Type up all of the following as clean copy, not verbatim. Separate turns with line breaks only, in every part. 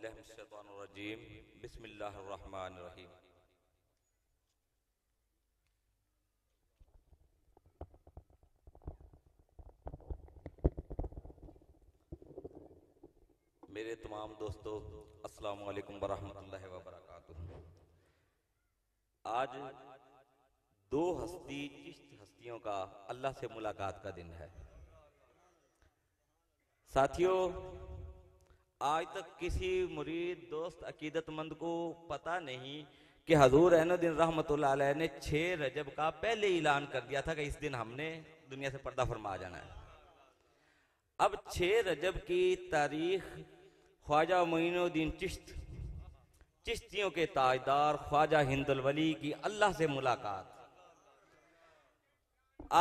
औज़ुबिल्लाहिमिनश्शैतानिर्रजीम बिस्मिल्लाहिर्रहमानिर्रहीम। मेरे तमाम दोस्तों, अस्सलामु अलैकुम वरहमतुल्लाहि वबरकातुहू। आज दो हस्तियों का अल्लाह से मुलाकात का दिन है। साथियों, आज तक किसी मुरीद दोस्त अकीदतमंद को पता नहीं कि हजूर ऐनुद्दीन रहमतुल्लाह अलैह ने 6 रजब का पहले ऐलान कर दिया था कि इस दिन हमने दुनिया से पर्दा फरमा जाना है। अब 6 रजब की तारीख ख्वाजा मोइनुद्दीन चिश्तियों के ताजदार ख्वाजा हिंदुल वली की अल्लाह से मुलाकात।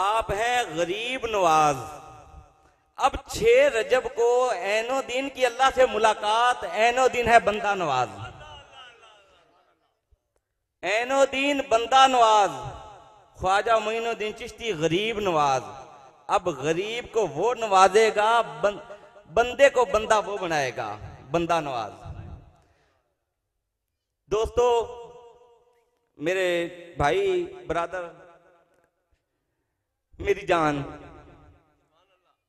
आप हैं गरीब नवाज। अब 6 रजब को ऐनुद्दीन की अल्लाह से मुलाकात। ऐनुद्दीन है बंदा नवाज। ऐनुद्दीन बंदा नवाज, ख्वाजा मोइनुद्दीन चिश्ती गरीब नवाज। अब गरीब को वो नवाजेगा, बंदे को बंदा वो बनाएगा, बंदा नवाज। दोस्तों, मेरे भाई ब्रदर, मेरी जान,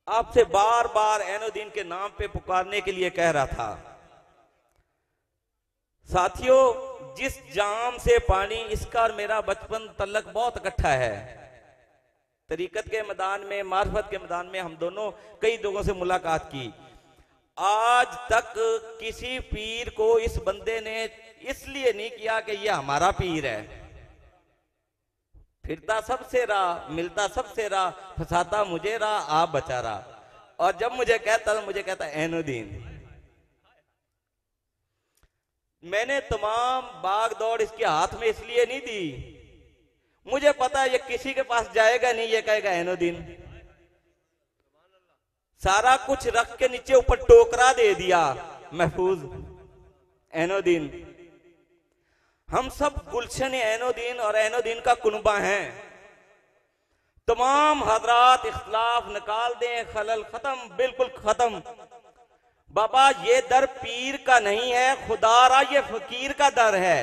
आपसे बार बार ऐनुद्दीन के नाम पे पुकारने के लिए कह रहा था। साथियों, जिस जाम से पानी इसका और मेरा बचपन तलक बहुत इकट्ठा है। तरीकत के मैदान में, मार्फत के मैदान में हम दोनों कई लोगों से मुलाकात की। आज तक किसी पीर को इस बंदे ने इसलिए नहीं किया कि ये हमारा पीर है। फिरता सबसे रहा, मिलता सबसे रहा, फंसाता मुझे रहा, आप बचा रहा। और जब मुझे कहता ऐनुद्दीन। मैंने तमाम भाग दौड़ इसके हाथ में इसलिए नहीं दी, मुझे पता है ये किसी के पास जाएगा नहीं, ये कहेगा ऐनुद्दीन। सारा कुछ रख के नीचे ऊपर टोकरा दे दिया, महफूज ऐनुद्दीन। हम सब गुलशन ऐनुद्दीन और ऐनुद्दीन का कुनबा हैं। तमाम हजरात इख्तिलाफ निकाल दें, खलल खत्म, बिल्कुल खत्म। बाबा, ये दर पीर का नहीं है, खुदारा ये फकीर का दर है।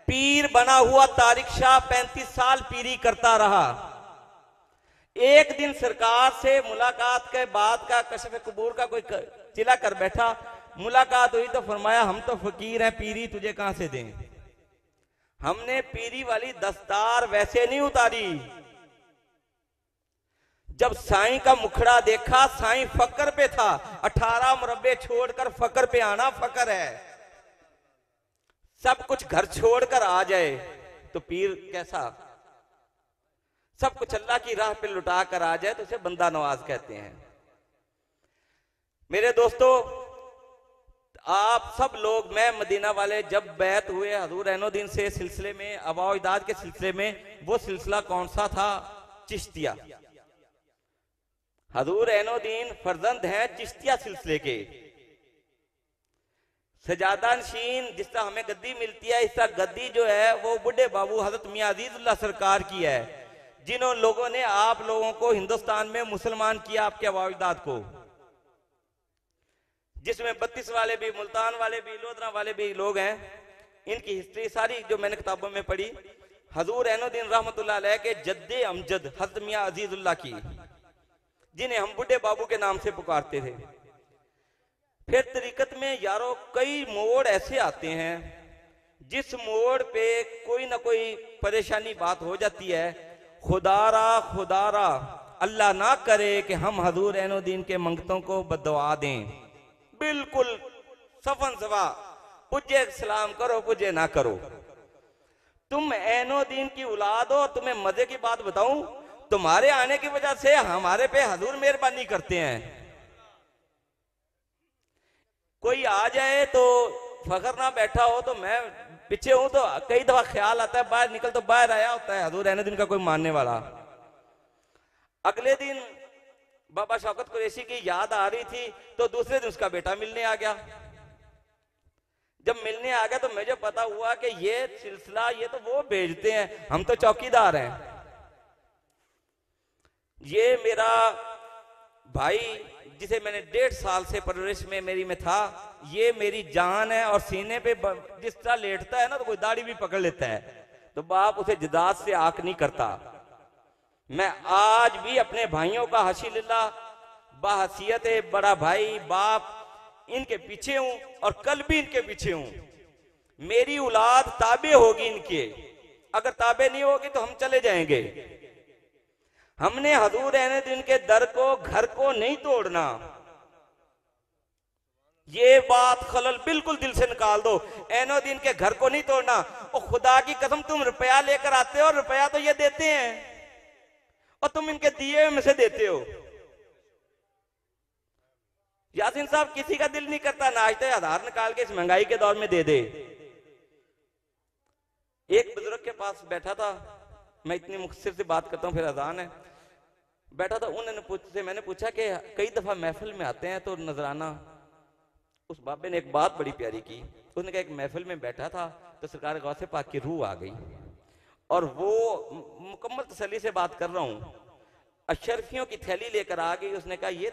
पीर बना हुआ तारिक शाह 35 साल पीरी करता रहा। एक दिन सरकार से मुलाकात के बाद का कशफ कबूर का कोई चिला कर बैठा। मुलाकात हुई तो फरमाया, हम तो फकीर हैं, पीरी तुझे कहां से दें। हमने पीरी वाली दस्तार वैसे नहीं उतारी। जब साईं का मुखड़ा देखा, साईं फकर पे था। 18 मुरब्बे छोड़कर फकर पे आना फकर है। सब कुछ घर छोड़कर आ जाए तो पीर कैसा? सब कुछ अल्लाह की राह पे लुटा कर आ जाए तो उसे बंदा नवाज कहते हैं। मेरे दोस्तों, आप सब लोग, मैं मदीना वाले जब बैत हुए हजूर ऐनुद्दीन से सिलसिले में, अबा इजाद के सिलसिले में, वो सिलसिला कौन सा था? चिश्तिया। हजूर ऐनुद्दीन फर्जंद हैं चिश्तिया सिलसिले के। सजादा नशीन, जिस तरह हमें गद्दी मिलती है, इस तरह गद्दी जो है वो बुढ़े बाबू हजरत मियां अजीजुल्लाह सरकार की है, जिन्होंने लोगों ने आप लोगों को हिंदुस्तान में मुसलमान किया, आपके अबा इजाद को। जिसमें 32 वाले भी, मुल्तान वाले भी, लोधरा वाले भी लोग हैं। इनकी हिस्ट्री सारी जो मैंने किताबों में पढ़ी, हजूर ऐनुद्दीन रहमतुल्लाह अलैह के जद्दे अमजद हजरत मियां अजीजुल्लाह की, जिन्हें हम बुढ़े बाबू के नाम से पुकारते थे। फिर तरीकत में यारों कई मोड़ ऐसे आते हैं जिस मोड़ पे कोई ना कोई परेशानी बात हो जाती है। खुदारा अल्लाह ना करे कि हम हजूर ऐनुद्दीन के मंगतों को बददुआ दें। बिल्कुल सफन सवा, पुजे सलाम करो, पुजे ना करो। तुम ऐनुद्दीन की औलाद हो। तुम्हें मजे की बात बताऊं, तुम्हारे आने की वजह से हमारे पे हजूर मेहरबानी करते हैं। कोई आ जाए तो फखर ना बैठा हो तो मैं पीछे हूं तो कई दफा ख्याल आता है, बाहर निकल तो बाहर आया होता है हजूर ऐनुद्दीन का कोई मानने वाला। अगले दिन बाबा शौकत कुरैशी की याद आ रही थी तो दूसरे दिन उसका बेटा मिलने आ गया। जब मिलने आ गया तो मुझे पता हुआ कि ये सिलसिला ये तो वो भेजते हैं, हम तो चौकीदार हैं। ये मेरा भाई जिसे मैंने 1.5 साल से परवरिश में मेरी में था, ये मेरी जान है, और सीने पे जिस तरह लेटता है ना तो कोई दाढ़ी भी पकड़ लेता है, तो बाप उसे जदाद से आंख नहीं करता। मैं आज भी अपने भाइयों का हसीलिल्लाह बाहसियत बड़ा भाई बाप इनके पीछे हूं, और कल भी इनके पीछे हूं। मेरी औलाद ताबे होगी इनके, अगर ताबे नहीं होगी तो हम चले जाएंगे। हमने हजूर रहने दिन के दर को, घर को नहीं तोड़ना। ये बात खलल बिल्कुल दिल से निकाल दो। ऐनुद्दीन के घर को नहीं तोड़ना। और खुदा की कसम तुम रुपया लेकर आते हो, रुपया तो ये देते हैं, और तुम इनके दिए में से देते हो। यासीन साहब, किसी का दिल नहीं करता नाश्ते आधार निकाल के इस महंगाई के दौर में दे दे। एक बुजुर्ग के पास बैठा था, मैं इतनी मुख्तसर से बात करता हूं फिर अजान है, बैठा था। उन्होंने मैंने पूछा कि कई दफा महफिल में आते हैं तो नजराना। उस बाबे ने एक बात बड़ी प्यारी की। उसने कहा एक महफिल में बैठा था तो सरकार गौसे पाक की रूह आ गई, और वो मुकम्मल तसल्ली से बात कर रहा हूं, अशरफियों की थैली लेकर आ गई। उसने कहा ये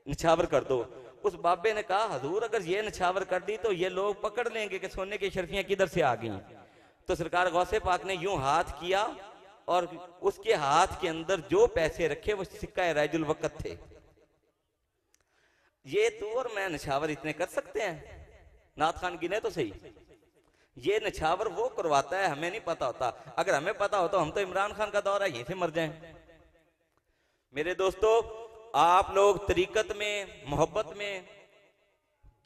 निछावर कर दो। उस बाबे ने कहा हजूर अगर ये निछावर कर दी तो ये लोग पकड़ लेंगे कि सोने की अशरफियां किधर से आ गई। तो सरकार गौसे पाक ने यूं हाथ किया, और उसके हाथ के अंदर जो पैसे रखे वो सिक्का राजुल वक़्त थे। ये तू और मैं निछावर इतने कर सकते हैं? नाथ खान गिने तो सही। ये निछावर वो करवाता है, हमें नहीं पता होता। अगर हमें पता होता हम तो इमरान खान का दौर है यहीं से मर जाएं। मेरे दोस्तों, आप लोग तरीकत में, मोहब्बत में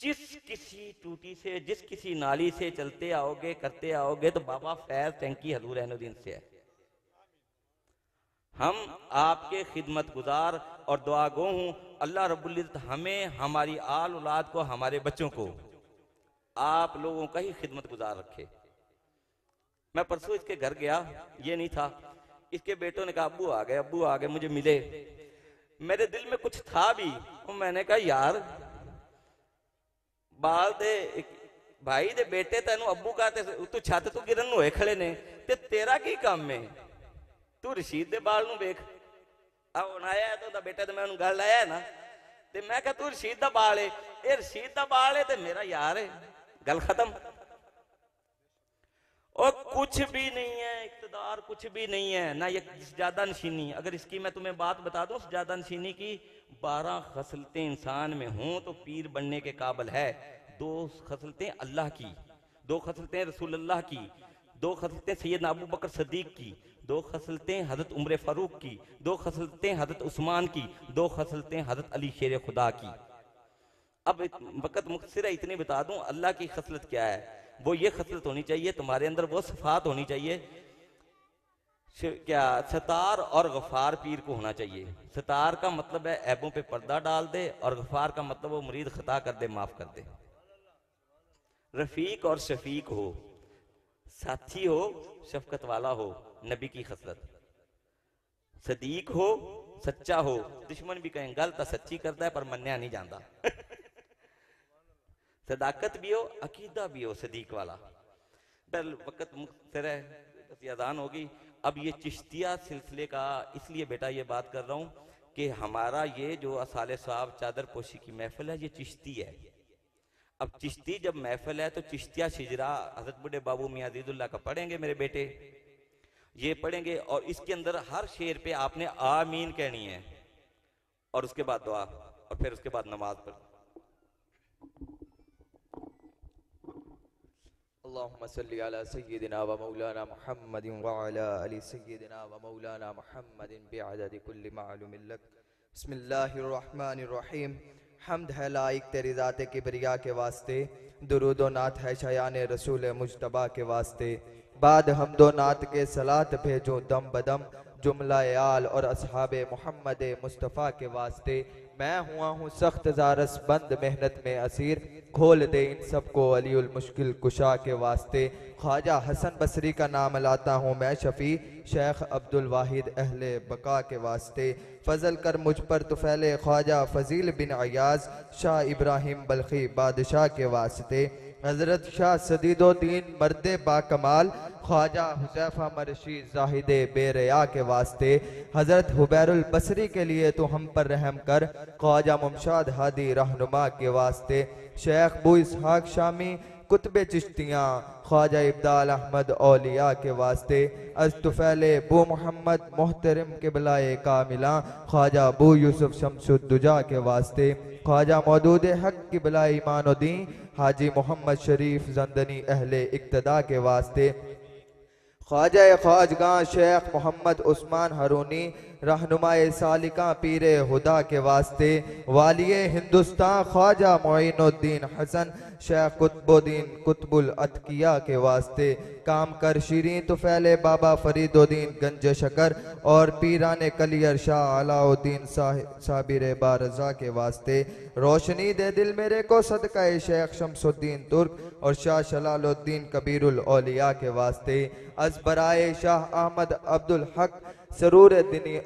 जिस किसी टूटी से, जिस किसी नाली से चलते आओगे, करते आओगे, तो बाबा फैज टैंकी हजूर ऐनुद्दीन से है। हम आपके खिदमत गुजार और दुआ गो हूं। अल्लाह रब्बुल इज्जत हमें, हमारी आल औलाद को, हमारे बच्चों को आप लोगों का ही खिदमत गुजार रखे। मैं परसों इसके घर गया, ये नहीं था। इसके बेटों ने कहा अब्बू आ गए, अब्बू आ गए, मुझे मिले। मेरे दिल में कुछ था भी, और मैंने कहा यार बाल दे भाई दे बेटे तेन अब्बू का तू छत तू गिरन होए खड़े ने, ते तेरा की काम है? तू रशीद दे बाल नू वेख, आया है तो बेटा तो मैं उन्हें गल लाया है ना, ते मैं कहा तू रशीद दा बाल है, ये रशीद दा बाल है ते मेरा यार है, गल खत्म। और कुछ भी नहीं है, इक़्तिदार कुछ भी नहीं है, ना ये सजादा नशीनी। अगर इसकी मैं तुम्हें बात बता दूं, सजादा नशीनी की 12 खसलतें इंसान में हों तो पीर बनने के काबिल है। 2 खसलतें अल्लाह की, 2 खसलतें रसूलुल्लाह की, 2 खसलतें सैयदना अबू बकर सदीक की, 2 खसलतें हजरत उमर फारूक की, 2 खसलतें हजरत उस्मान की, 2 खसलतें हजरत अली शेर खुदा की। अब वक़्त मुख्तसर है, इतनी बता दूं अल्लाह की खसलत क्या है। वो ये खसलत होनी चाहिए तुम्हारे अंदर, वो सिफात होनी चाहिए। क्या सतार और गफार पीर को होना चाहिए। सतार का मतलब है ऐबों पे पर्दा डाल दे, और गफार का मतलब वो मुरीद खता कर दे, माफ कर दे। रफीक और शफीक हो, साथी हो, शफकत वाला हो, नबी की खसलत। सदीक हो, सच्चा हो। दुश्मन भी कहें गल तो सच्ची करता है पर मन्या नहीं जाता। सदाकत भी हो, अकीदा भी हो, सदीक वाला। वक्त मुख्तर है, अजान होगी। अब ये चिश्तिया सिलसिले का इसलिए बेटा ये बात कर रहा हूं कि हमारा ये जो असाले साहब चादर पोशी की महफिल है, ये चिश्ती है। अब चिश्ती जब महफिल है तो चिश्तिया शिजरा हजरत बुढ़े बाबू मियां अजीजुल्लाह का पढ़ेंगे मेरे बेटे, ये पढ़ेंगे। और इसके अंदर हर शेर पे आपने आमीन कहनी है, और उसके बाद दुआ, और फिर उसके बाद नमाज पढ़।
अल्लाहुम्मा सल्ली अला सय्यिदिना व मौलाना मुहम्मदिन व अला अली सय्यिदिना व मौलाना मुहम्मदिन बिअदद कुल्लि मालूमिन लक। बिस्मिल्लाहिर रहमानिर रहीम। हम्द है लाइक तेरी ज़ात किबरिया के वास्ते, दुरूद व नात है शयान रसूल मुज्तबा के वास्ते। बाद हमदो नात के सलात भेजो दम बदम, जुमला आल और असहाब मोहम्मद मुस्तफ़ा के वास्ते। मैं हुआ हूँ सख्त ज़ारस बंद मेहनत में असीर, खोल दे इन सबको अलीउल मुश्किल कुशा के वास्ते। ख्वाजा हसन बसरी का नाम लाता हूँ मैं शफ़ी, शेख अब्दुल वाहिद अहले बका के वास्ते। फजल कर मुझ पर तुफैले ख्वाजा फजील बिन अयाज, शाह इब्राहिम बल्खी बादशाह के वास्ते। हजरत शाह सदीदुद्दीन मर्दे बाकमाल, ख्वाजा हुज़ैफा मरशी जाहिदे बेरया के वास्ते, हजरत हुबैरुल बसरी के लिए तो हम पर रहम कर, ख्वाजा मुमशाद हादी रहनुमा के वास्ते, शेख बू इसहाक शामी कुतबे चिश्तियाँ ख्वाजा इब्दाल अहमद औलिया के वास्ते, अस्तुफैले बू मोहम्मद मोहतरम किबलाए कामिला ख्वाजा बू यूसुफ शमसुद्दुजा के वास्ते, ख्वाजा मौदूद हक किबलाए ईमानुद्दीन हाजी मोहम्मद शरीफ जंदनी अहले इक्तदा के वास्ते, ख्वाजा ख्वाजगां शेख मोहम्मद उस्मान हरूनी रहनुमाए सालिका पीरे हुदा के वास्ते, वालिए हिंदुस्तान ख्वाजा मोइनुद्दीन हसन शेख कुतुबुद्दीन कुतुबुल अतकिया के वास्ते, काम कर शीरीं तुफैले बाबा फरीदुद्दीन गंज शकर और पीराने कलियर शाह अलाउद्दीन साबिर बारजा के वास्ते, रोशनी दे दिल मेरे को सदका शेख शमसुद्दीन तुर्क और शाह शलालुद्दीन कबीरुल औलिया के वास्ते, अजबराए शाह अहमद अब्दुल हक सरूर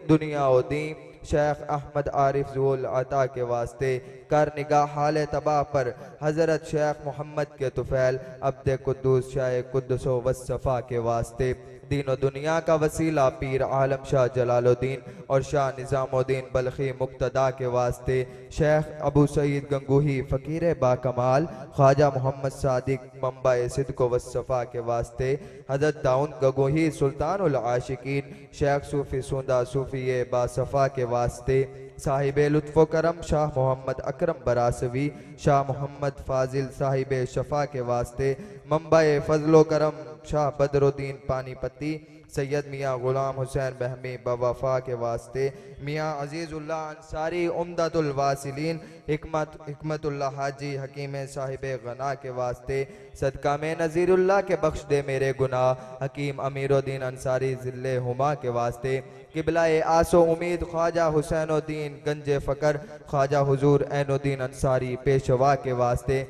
दुनिया उद्दीन शेख अहमद आरिफ ज़ुल अता के वास्ते, कर निगाह हाल तबाह पर हजरत शेख मोहम्मद के तुफैल अब्द कुद्दूस शाह कुद्दुसो वस्सफ़ा के वास्ते, दीन दुनिया का वसीला पीर आलम शाह जलालुद्दीन और शाह निज़ामुद्दीन बल्खी मुक्तदा के वास्ते, शेख अबू सईद गंगूही फ़कीर बाकमाल ख्वाजा मोहम्मद सादिक मंबाए सिद्को वस्सफ़ा के वास्ते, हजरत दाऊद गंगूही सुल्तानुल आशिकीन शेख सूफी सुंदा सूफी बासफ़ा के वास्ते, साहिब लुत्फ़ो करम शाह मोहम्मद अकरम बरासवी शाह मोहम्मद फाजिल साहिब शफा के वास्ते, मंबाए फजलो करम शाह बदरुद्दीन पानीपति सैयद मियाँ गुलाम हुसैन बहमी बवफा के वास्ते, मियाँ अजीज़ुल्लाह अंसारी उम्दतुल वासिलीन हिकमतुल्लाह हाजी हकीम साहिब गना के वास्ते, सदका में नज़ीरुल्लाह के बख्श दे मेरे गुनाह हकीम अमीरुद्दीन अंसारी ज़िले हुमा के वास्ते, किबलाए आसो उम्मीद ख्वाजा हुसैनुद्दीन गंजे फ़कर ख्वाजा हुजूर ऐनुद्दीन अंसारी पेशवा के वास्ते,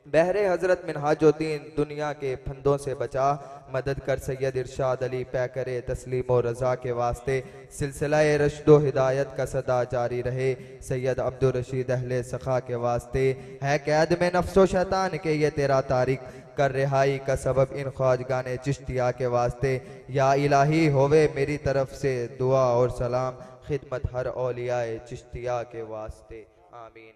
बहरे हजरत मिनहाजुद्दीन दुनिया के फंदों से बचा मदद कर सैयद इरशाद अली पैकरे तस्लीम और रज़ा के वास्ते, सिलसिलाए रश्दो हिदायत का सदा जारी रहे सैयद अब्दुल रशीद अहले सखा के वास्ते, है कैद में नफ्सो शैतान के ये तेरा तारिक कर रिहाई का सबब इन ख्वाजगाने चिश्तिया के वास्ते, या इलाही होवे मेरी तरफ से दुआ और सलाम खिदमत हर औलियाए चिश्तिया के वास्ते, आमीन।